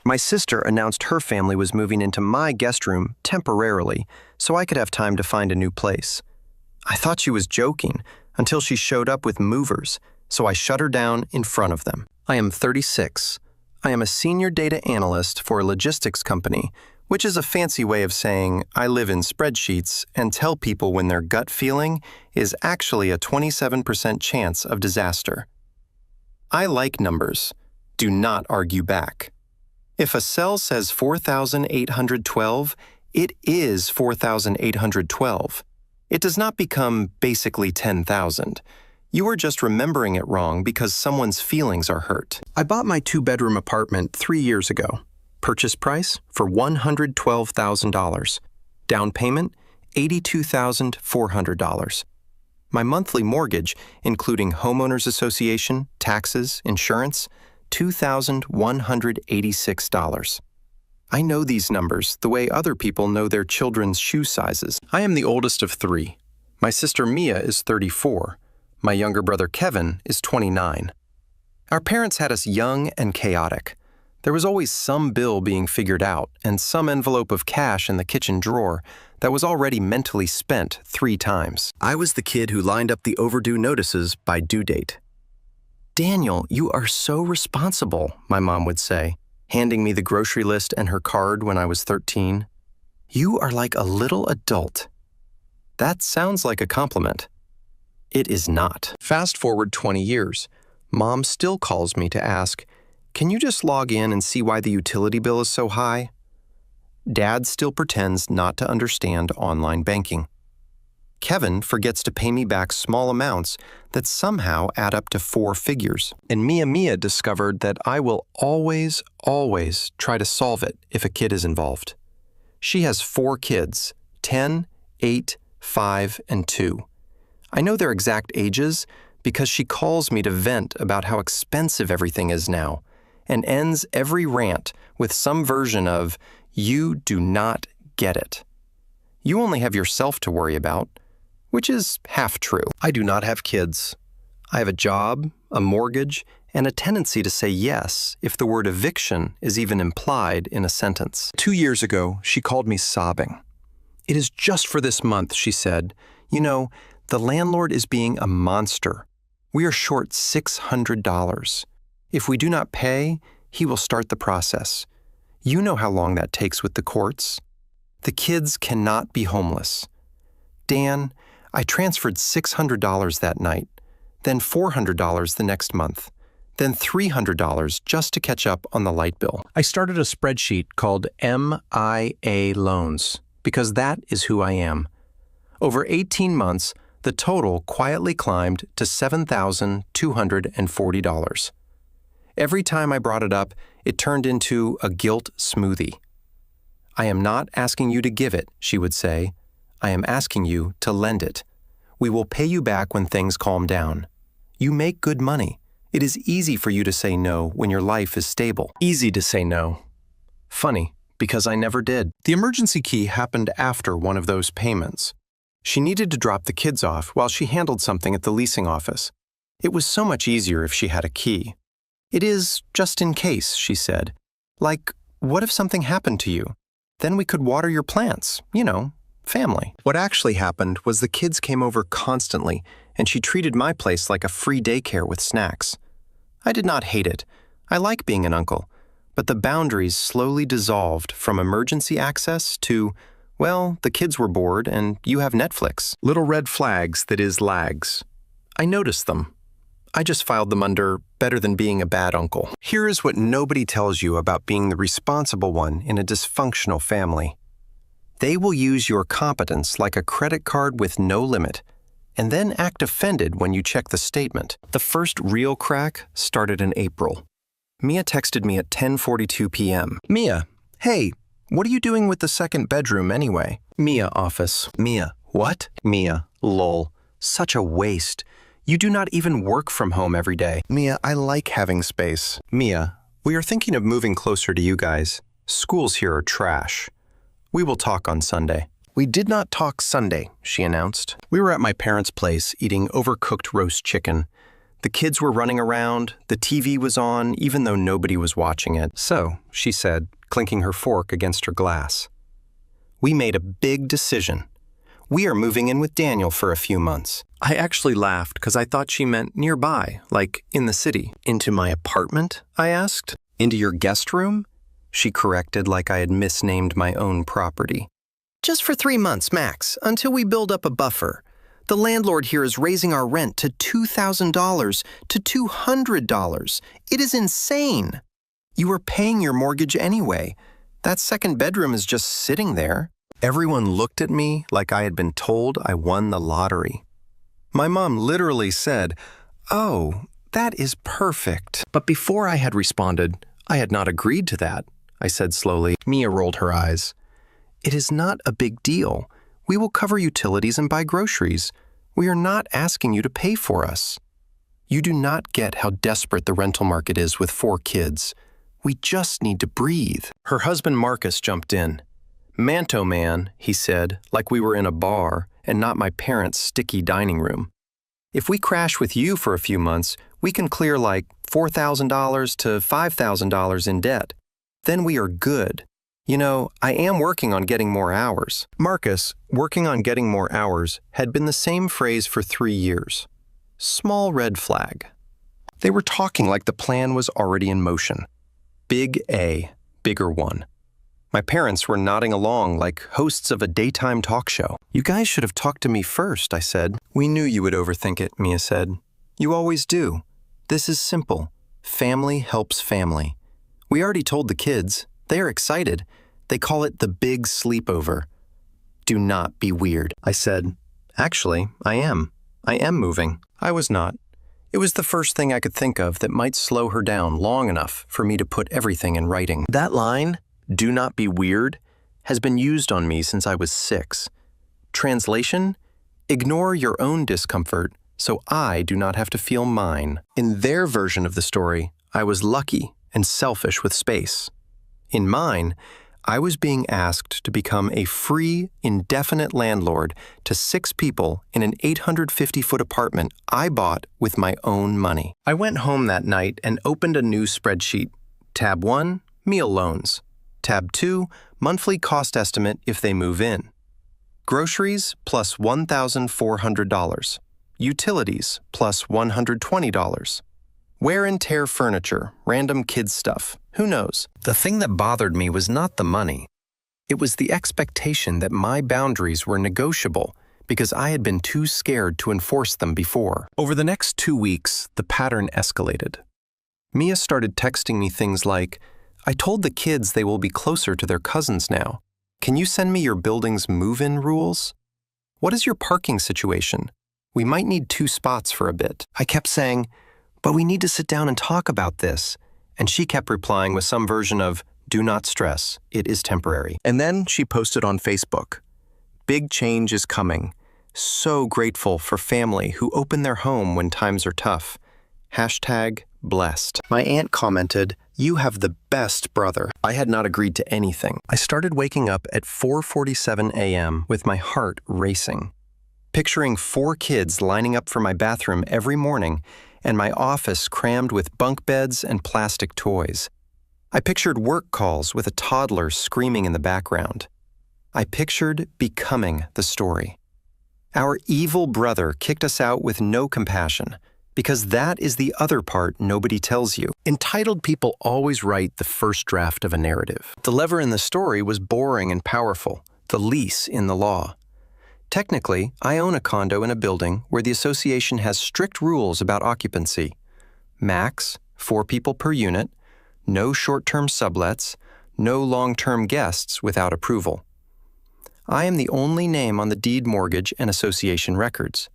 My sister announced her family was moving into my guest room temporarily so I could have time to find a new place. I thought she was joking until she showed up with movers, so I shut her down in front of them. I am 36. I am a senior data analyst for a logistics company, which is a fancy way of saying I live in spreadsheets and tell people when their gut feeling is actually a 27% chance of disaster. I like numbers. Do not argue back. If a cell says 4,812, it is 4,812. It does not become basically 10,000. You are just remembering it wrong because someone's feelings are hurt. I bought my 2-bedroom apartment 3 years ago. Purchase price for $112,000. Down payment, $82,400. My monthly mortgage, including homeowners association, taxes, insurance, $2,186. I know these numbers the way other people know their children's shoe sizes. I am the oldest of 3. My sister Mia is 34. My younger brother Kevin is 29. Our parents had us young and chaotic. There was always some bill being figured out and some envelope of cash in the kitchen drawer that was already mentally spent 3 times. I was the kid who lined up the overdue notices by due date. "Daniel, you are so responsible," my mom would say, handing me the grocery list and her card when I was 13. "You are like a little adult." That sounds like a compliment. It is not. Fast forward 20 years. Mom still calls me to ask, "Can you just log in and see why the utility bill is so high?" Dad still pretends not to understand online banking. Kevin forgets to pay me back small amounts that somehow add up to 4 figures. And Mia discovered that I will always try to solve it if a kid is involved. She has 4 kids, 10, 8, 5, and 2. I know their exact ages because she calls me to vent about how expensive everything is now and ends every rant with some version of, "You do not get it. You only have yourself to worry about," which is half true. I do not have kids. I have a job, a mortgage, and a tendency to say yes if the word eviction is even implied in a sentence. 2 years ago, she called me sobbing. "It is just for this month," she said. "You know, the landlord is being a monster. We are short $600. If we do not pay, he will start the process. You know how long that takes with the courts. The kids cannot be homeless. Dan, I transferred $600 that night, then $400 the next month, then $300 just to catch up on the light bill. I started a spreadsheet called MIA Loans because that is who I am. Over 18 months, the total quietly climbed to $7,240. Every time I brought it up, it turned into a guilt smoothie. "I am not asking you to give it," she would say. "I am asking you to lend it. We will pay you back when things calm down. You make good money. It is easy for you to say no when your life is stable." Easy to say no. Funny, because I never did. The emergency key happened after one of those payments. She needed to drop the kids off while she handled something at the leasing office. It was so much easier if she had a key. "It is just in case," she said. "Like, what if something happened to you? Then we could water your plants, family." What actually happened was the kids came over constantly, and she treated my place like a free daycare with snacks. I did not hate it. I like being an uncle. But the boundaries slowly dissolved from emergency access to, well, the kids were bored and you have Netflix. Little red flags that is lags. I noticed them. I just filed them under better than being a bad uncle. Here is what nobody tells you about being the responsible one in a dysfunctional family. They will use your competence like a credit card with no limit, and then act offended when you check the statement. The first real crack started in April. Mia texted me at 10:42 p.m. "Mia, hey, what are you doing with the second bedroom anyway?" Mia, office. Mia, what? Mia, lol. Such a waste. You do not even work from home every day. Mia, I like having space. Mia, we are thinking of moving closer to you guys. Schools here are trash. We will talk on Sunday. We did not talk Sunday, she announced. We were at my parents' place eating overcooked roast chicken. The kids were running around, the TV was on, even though nobody was watching it. So, she said, clinking her fork against her glass, we made a big decision. We are moving in with Daniel for a few months. I actually laughed because I thought she meant nearby, like in the city. Into my apartment? I asked. Into your guest room? She corrected like I had misnamed my own property. Just for 3 months, max, until we build up a buffer. The landlord here is raising our rent to $2,000 to $200. It is insane. You are paying your mortgage anyway. That second bedroom is just sitting there. Everyone looked at me like I had been told I won the lottery. My mom literally said, "Oh, that is perfect." But before I had responded, I had not agreed to that, I said slowly. Mia rolled her eyes. It is not a big deal. We will cover utilities and buy groceries. We are not asking you to pay for us. You do not get how desperate the rental market is with 4 kids. We just need to breathe. Her husband Marcus jumped in. Manto man, he said, like we were in a bar and not my parents' sticky dining room. If we crash with you for a few months, we can clear like $4,000 to $5,000 in debt. Then we are good. You know, I am working on getting more hours. Marcus, working on getting more hours, had been the same phrase for 3 years. Small red flag. They were talking like the plan was already in motion. Big A, bigger one. My parents were nodding along like hosts of a daytime talk show. You guys should have talked to me first, I said. We knew you would overthink it, Mia said. You always do. This is simple. Family helps family. We already told the kids. They are excited. They call it the big sleepover. Do not be weird, I said. Actually, I am. I am moving. I was not. It was the first thing I could think of that might slow her down long enough for me to put everything in writing. That line, do not be weird, has been used on me since I was 6. Translation, ignore your own discomfort so I do not have to feel mine. In their version of the story, I was lucky and selfish with space. In mine, I was being asked to become a free, indefinite landlord to 6 people in an 850-foot apartment I bought with my own money. I went home that night and opened a new spreadsheet. Tab 1, meal loans. Tab 2, monthly cost estimate if they move in. Groceries plus $1,400. Utilities plus $120. Wear and tear furniture, random kids stuff. Who knows? The thing that bothered me was not the money. It was the expectation that my boundaries were negotiable because I had been too scared to enforce them before. Over the next 2 weeks, the pattern escalated. Mia started texting me things like, I told the kids they will be closer to their cousins now. Can you send me your building's move-in rules? What is your parking situation? We might need 2 spots for a bit. I kept saying, but we need to sit down and talk about this. And she kept replying with some version of, do not stress, it is temporary. And then she posted on Facebook, big change is coming. So grateful for family who open their home when times are tough. #blessed. My aunt commented, you have the best brother. I had not agreed to anything. I started waking up at 4:47 a.m. with my heart racing. Picturing 4 kids lining up for my bathroom every morning and my office crammed with bunk beds and plastic toys. I pictured work calls with a toddler screaming in the background. I pictured becoming the story. Our evil brother kicked us out with no compassion, because that is the other part nobody tells you. Entitled people always write the first draft of a narrative. The lever in the story was boring and powerful, the lease in the law. Technically, I own a condo in a building where the association has strict rules about occupancy. Max, 4 people per unit, no short-term sublets, no long-term guests without approval. I am the only name on the deed mortgage and association records.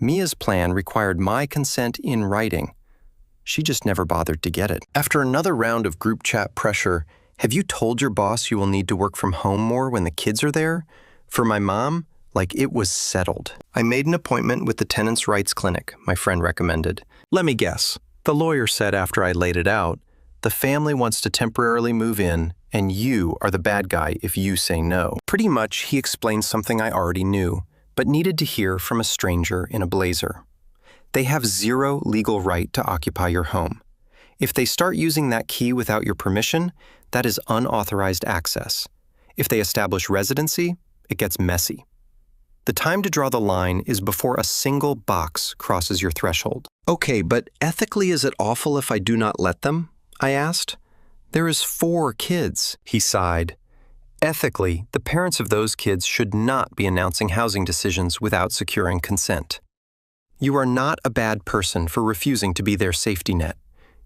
Mia's plan required my consent in writing. She just never bothered to get it. After another round of group chat pressure, have you told your boss you will need to work from home more when the kids are there? For my mom, like it was settled. I made an appointment with the tenants' rights clinic, my friend recommended. Let me guess. The lawyer said after I laid it out, the family wants to temporarily move in, and you are the bad guy if you say no. Pretty much, he explained something I already knew, but needed to hear from a stranger in a blazer. They have zero legal right to occupy your home. If they start using that key without your permission, that is unauthorized access. If they establish residency, it gets messy. The time to draw the line is before a single box crosses your threshold. Okay, but ethically is it awful if I do not let them? I asked. There is 4 kids, he sighed. Ethically, the parents of those kids should not be announcing housing decisions without securing consent. You are not a bad person for refusing to be their safety net.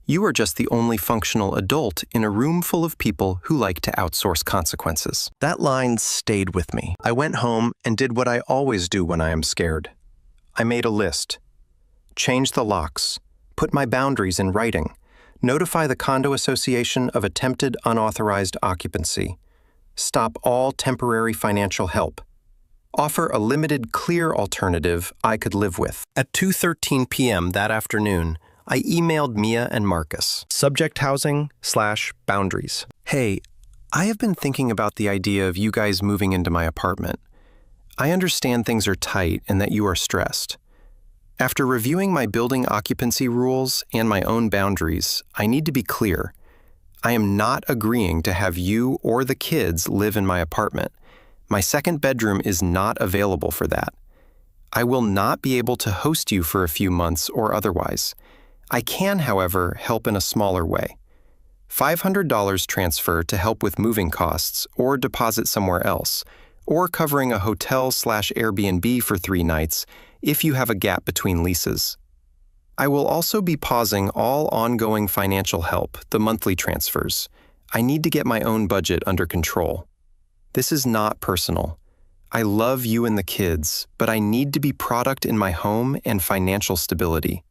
You are just the only functional adult in a room full of people who like to outsource consequences. That line stayed with me. I went home and did what I always do when I am scared. I made a list. Change the locks. Put my boundaries in writing. Notify the condo association of attempted unauthorized occupancy. Stop all temporary financial help. Offer a limited, clear alternative I could live with. At 2:13 p.m. that afternoon, I emailed Mia and Marcus. Subject housing/boundaries. Hey, I have been thinking about the idea of you guys moving into my apartment. I understand things are tight and that you are stressed. After reviewing my building occupancy rules and my own boundaries, I need to be clear. I am not agreeing to have you or the kids live in my apartment. My second bedroom is not available for that. I will not be able to host you for a few months or otherwise. I can, however, help in a smaller way. $500 transfer to help with moving costs or deposit somewhere else, or covering a hotel/Airbnb for 3 nights if you have a gap between leases. I will also be pausing all ongoing financial help, the monthly transfers. I need to get my own budget under control. This is not personal. I love you and the kids, but I need to be product in my home and financial stability.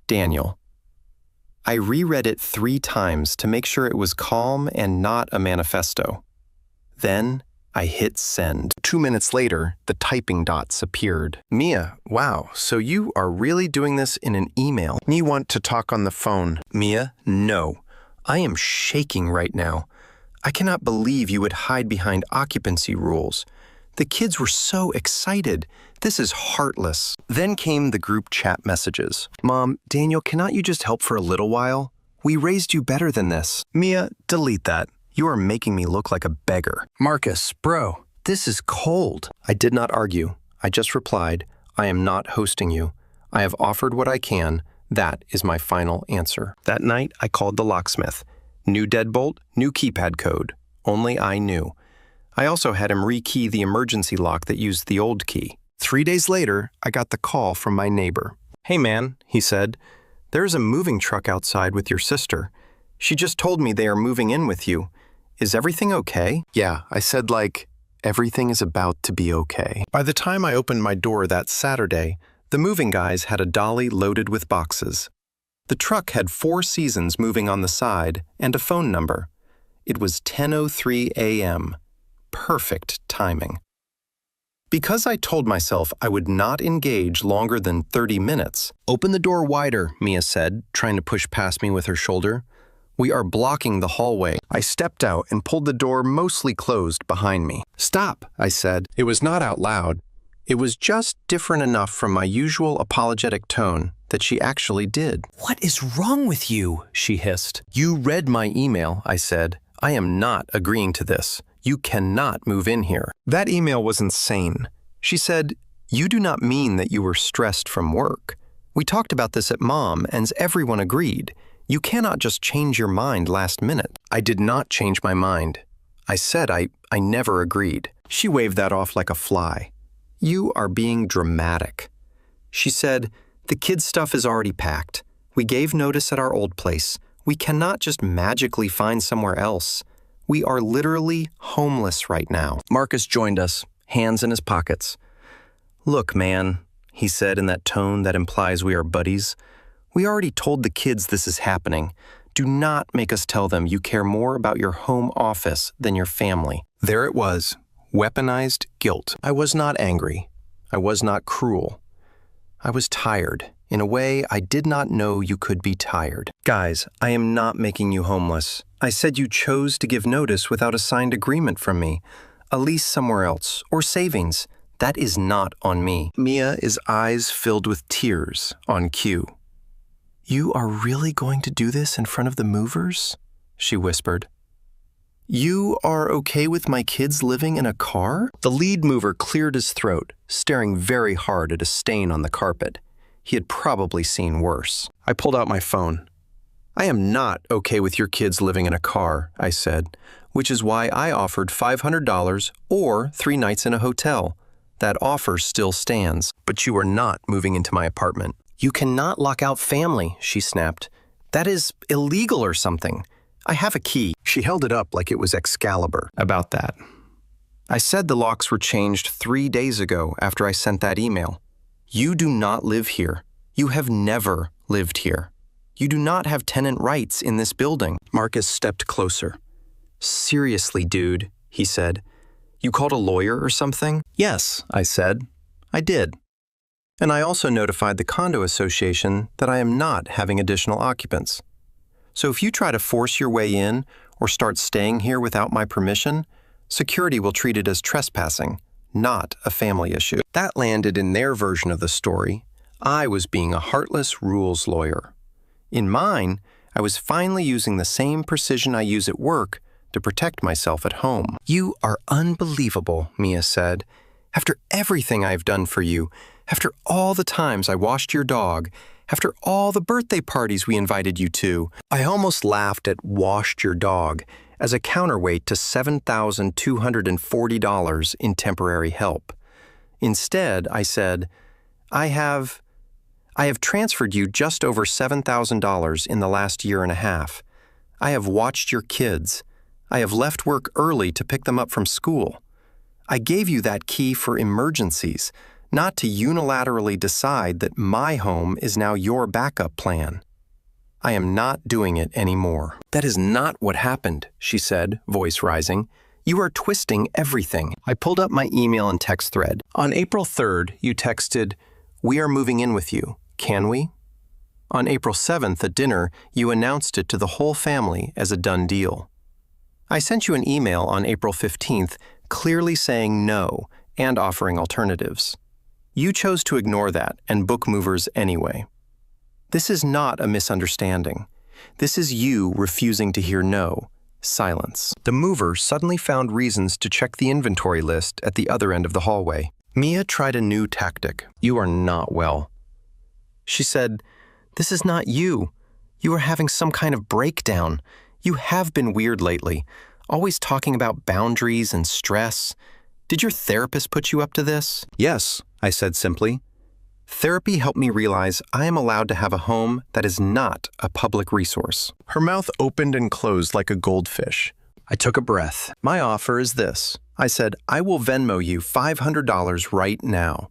Daniel. I reread it 3 times to make sure it was calm and not a manifesto. Then I hit send. 2 minutes later, the typing dots appeared. Mia, wow, so you are really doing this in an email. Me want to talk on the phone. Mia, no. I am shaking right now. I cannot believe you would hide behind occupancy rules. The kids were so excited. This is heartless. Then came the group chat messages. Mom, Daniel, cannot you just help for a little while? We raised you better than this. Mia, delete that. You are making me look like a beggar. Marcus, bro, this is cold. I did not argue. I just replied, I am not hosting you. I have offered what I can. That is my final answer. That night, I called the locksmith. New deadbolt, new keypad code. Only I knew. I also had him rekey the emergency lock that used the old key. 3 days later, I got the call from my neighbor. Hey man, he said, there's a moving truck outside with your sister. She just told me they are moving in with you. Is everything okay? Yeah, I said everything is about to be okay. By the time I opened my door that Saturday, the moving guys had a dolly loaded with boxes. The truck had 4 seasons moving on the side and a phone number. It was 10:03 a.m. Perfect timing. Because I told myself I would not engage longer than 30 minutes. Open the door wider, Mia said, trying to push past me with her shoulder. We are blocking the hallway. I stepped out and pulled the door mostly closed behind me. Stop, I said. It was not out loud. It was just different enough from my usual apologetic tone that she actually did. What is wrong with you? She hissed. You read my email, I said. I am not agreeing to this. You cannot move in here. That email was insane. She said, you do not mean that you were stressed from work. We talked about this at Mom, and everyone agreed. You cannot just change your mind last minute. I did not change my mind. I said I never agreed. She waved that off like a fly. You are being dramatic. She said, the kids' stuff is already packed. We gave notice at our old place. We cannot just magically find somewhere else. We are literally homeless right now. Marcus joined us, hands in his pockets. Look, man, he said in that tone that implies we are buddies. We already told the kids this is happening. Do not make us tell them you care more about your home office than your family. There it was, weaponized guilt. I was not angry. I was not cruel. I was tired. In a way, I did not know you could be tired. Guys, I am not making you homeless. I said you chose to give notice without a signed agreement from me. A lease somewhere else, or savings. That is not on me. Mia is eyes filled with tears on cue. You are really going to do this in front of the movers? She whispered. You are okay with my kids living in a car? The lead mover cleared his throat, staring very hard at a stain on the carpet. He had probably seen worse. I pulled out my phone. I am not okay with your kids living in a car, I said, which is why I offered $500 or 3 nights in a hotel. That offer still stands, but you are not moving into my apartment. You cannot lock out family, she snapped. That is illegal or something. I have a key. She held it up like it was Excalibur. About that. I said the locks were changed 3 days ago after I sent that email. You do not live here. You have never lived here. You do not have tenant rights in this building. Marcus stepped closer. Seriously, dude, he said. You called a lawyer or something? Yes, I said. I did. And I also notified the condo association that I am not having additional occupants. So if you try to force your way in or start staying here without my permission, security will treat it as trespassing, not a family issue. That landed in their version of the story. I was being a heartless rules lawyer. In mine, I was finally using the same precision I use at work to protect myself at home. You are unbelievable, Mia said. After everything I've done for you, after all the times I washed your dog, after all the birthday parties we invited you to, I almost laughed at washed your dog as a counterweight to $7,240 in temporary help. Instead, I said, I have transferred you just over $7,000 in the last year and a half. I have watched your kids. I have left work early to pick them up from school. I gave you that key for emergencies, not to unilaterally decide that my home is now your backup plan. I am not doing it anymore. That is not what happened, she said, voice rising. You are twisting everything. I pulled up my email and text thread. On April 3rd, you texted, "We are moving in with you. Can we?" On April 7th at dinner, you announced it to the whole family as a done deal. I sent you an email on April 15th clearly saying no and offering alternatives. You chose to ignore that and book movers anyway. This is not a misunderstanding. This is you refusing to hear no. Silence. The mover suddenly found reasons to check the inventory list at the other end of the hallway. Mia tried a new tactic. You are not well. She said, This is not you. You are having some kind of breakdown. You have been weird lately, always talking about boundaries and stress. Did your therapist put you up to this? Yes, I said simply. Therapy helped me realize I am allowed to have a home that is not a public resource. Her mouth opened and closed like a goldfish. I took a breath. My offer is this. I said, I will Venmo you $500 right now.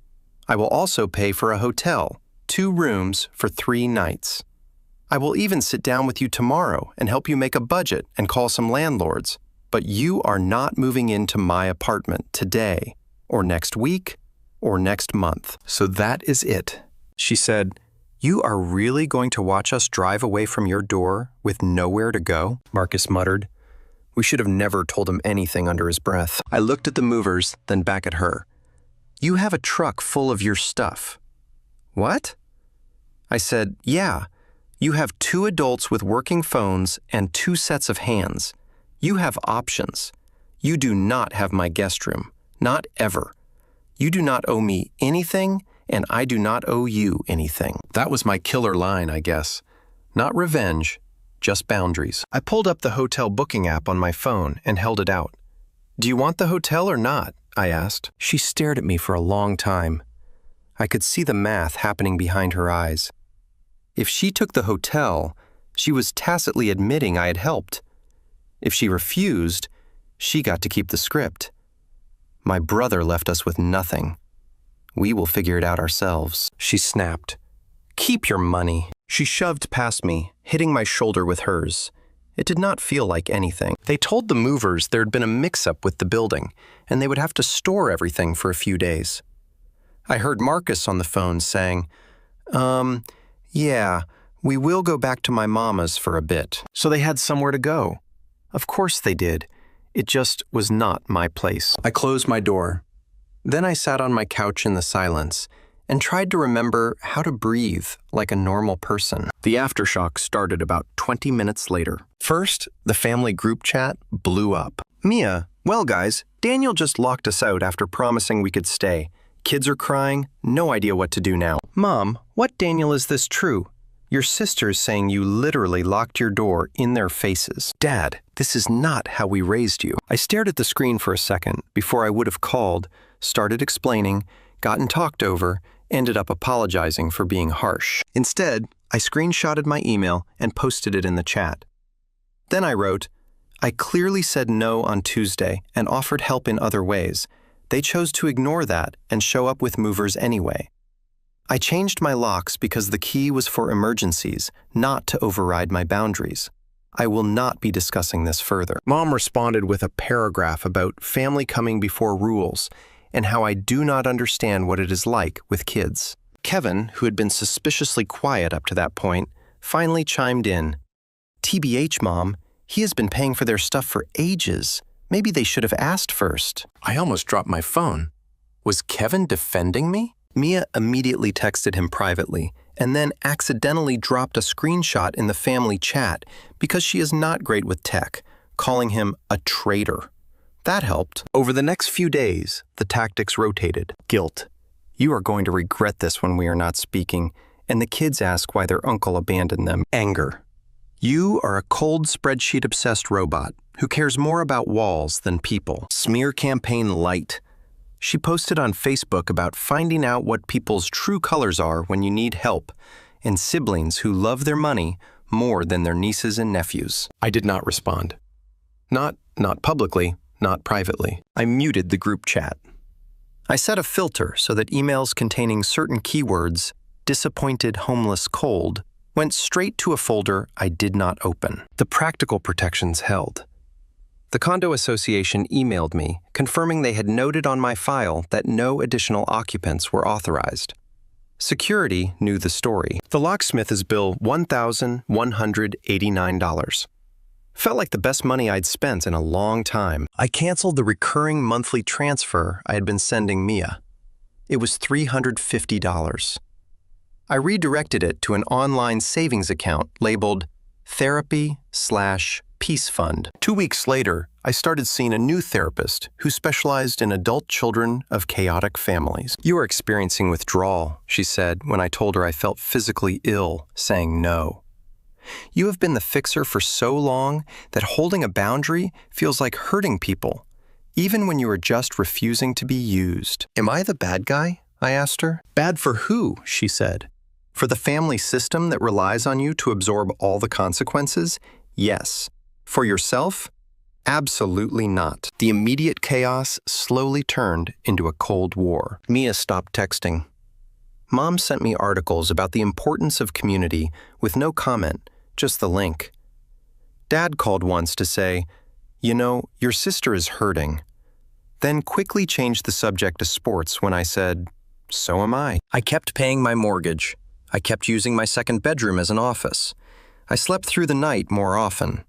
I will also pay for a hotel, 2 rooms for 3 nights. I will even sit down with you tomorrow and help you make a budget and call some landlords. But you are not moving into my apartment today, or next week, or next month. So that is it. She said, You are really going to watch us drive away from your door with nowhere to go? Marcus muttered. We should have never told him anything under his breath. I looked at the movers, then back at her. You have a truck full of your stuff. What? I said, yeah. You have 2 adults with working phones and 2 sets of hands. You have options. You do not have my guest room. Not ever. You do not owe me anything, and I do not owe you anything. That was my killer line, I guess. Not revenge, just boundaries. I pulled up the hotel booking app on my phone and held it out. Do you want the hotel or not? I asked. She stared at me for a long time. I could see the math happening behind her eyes. If she took the hotel, she was tacitly admitting I had helped. If she refused, she got to keep the script. My brother left us with nothing. We will figure it out ourselves. She snapped. Keep your money. She shoved past me, hitting my shoulder with hers. It did not feel like anything. They told the movers there had been a mix-up with the building, and they would have to store everything for a few days. I heard Marcus on the phone saying, yeah, we will go back to my mama's for a bit. So they had somewhere to go. Of course they did. It just was not my place. I closed my door. Then I sat on my couch in the silence and tried to remember how to breathe like a normal person. The aftershock started about 20 minutes later. First, the family group chat blew up. Mia, well guys, Daniel just locked us out after promising we could stay. Kids are crying, no idea what to do now. Mom, what Daniel is this true? Your sister's saying you literally locked your door in their faces. Dad, this is not how we raised you. I stared at the screen for a second before I would have called, started explaining, gotten talked over, ended up apologizing for being harsh. Instead, I screenshotted my email and posted it in the chat. Then I wrote, I clearly said no on Tuesday and offered help in other ways. They chose to ignore that and show up with movers anyway. I changed my locks because the key was for emergencies, not to override my boundaries. I will not be discussing this further. Mom responded with a paragraph about family coming before rules and how I do not understand what it is like with kids. Kevin, who had been suspiciously quiet up to that point, finally chimed in. TBH, Mom, he has been paying for their stuff for ages. Maybe they should have asked first. I almost dropped my phone. Was Kevin defending me? Mia immediately texted him privately and then accidentally dropped a screenshot in the family chat because she is not great with tech, calling him a traitor. That helped. Over the next few days, the tactics rotated. Guilt. You are going to regret this when we are not speaking, and the kids ask why their uncle abandoned them. Anger. You are a cold spreadsheet-obsessed robot who cares more about walls than people. Smear campaign light. She posted on Facebook about finding out what people's true colors are when you need help, and siblings who love their money more than their nieces and nephews. I did not respond. Not publicly, not privately. I muted the group chat. I set a filter so that emails containing certain keywords, disappointed homeless cold, went straight to a folder I did not open. The practical protections held. The condo association emailed me, confirming they had noted on my file that no additional occupants were authorized. Security knew the story. The locksmith is bill $1,189. Felt like the best money I'd spent in a long time. I canceled the recurring monthly transfer I had been sending Mia. It was $350. I redirected it to an online savings account labeled Therapy/Peace Fund. 2 weeks later, I started seeing a new therapist who specialized in adult children of chaotic families. You are experiencing withdrawal, she said when I told her I felt physically ill, saying no. You have been the fixer for so long that holding a boundary feels like hurting people, even when you are just refusing to be used. Am I the bad guy? I asked her. Bad for who? She said. For the family system that relies on you to absorb all the consequences? Yes. For yourself? Absolutely not. The immediate chaos slowly turned into a cold war. Mia stopped texting. Mom sent me articles about the importance of community with no comment, just the link. Dad called once to say, you know, your sister is hurting. Then quickly changed the subject to sports when I said, so am I. I kept paying my mortgage. I kept using my second bedroom as an office. I slept through the night more often.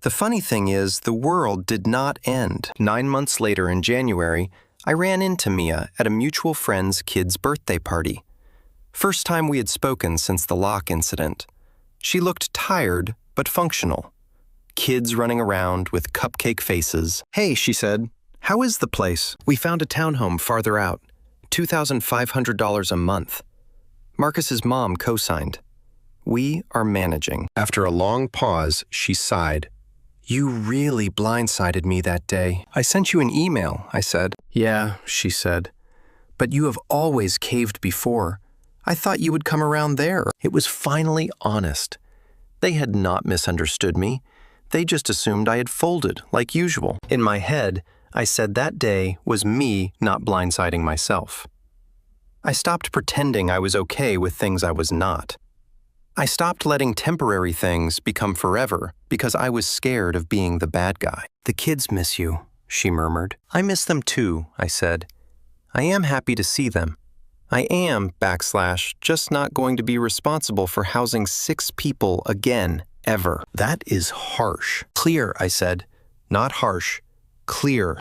The funny thing is, the world did not end. 9 months later in January, I ran into Mia at a mutual friend's kid's birthday party. First time we had spoken since the lock incident. She looked tired, but functional. Kids running around with cupcake faces. Hey, she said, how is the place? We found a townhome farther out. $2,500 a month. Marcus's mom co-signed. We are managing. After a long pause, she sighed. You really blindsided me that day. I sent you an email, I said. Yeah, she said. But you have always caved before. I thought you would come around there. It was finally honest. They had not misunderstood me. They just assumed I had folded, like usual. In my head, I said that day was me not blindsiding myself. I stopped pretending I was okay with things I was not. I stopped letting temporary things become forever because I was scared of being the bad guy. The kids miss you, she murmured. I miss them too, I said. I am happy to see them. I am, just not going to be responsible for housing 6 people again, ever. That is harsh. Clear, I said. Not harsh. Clear.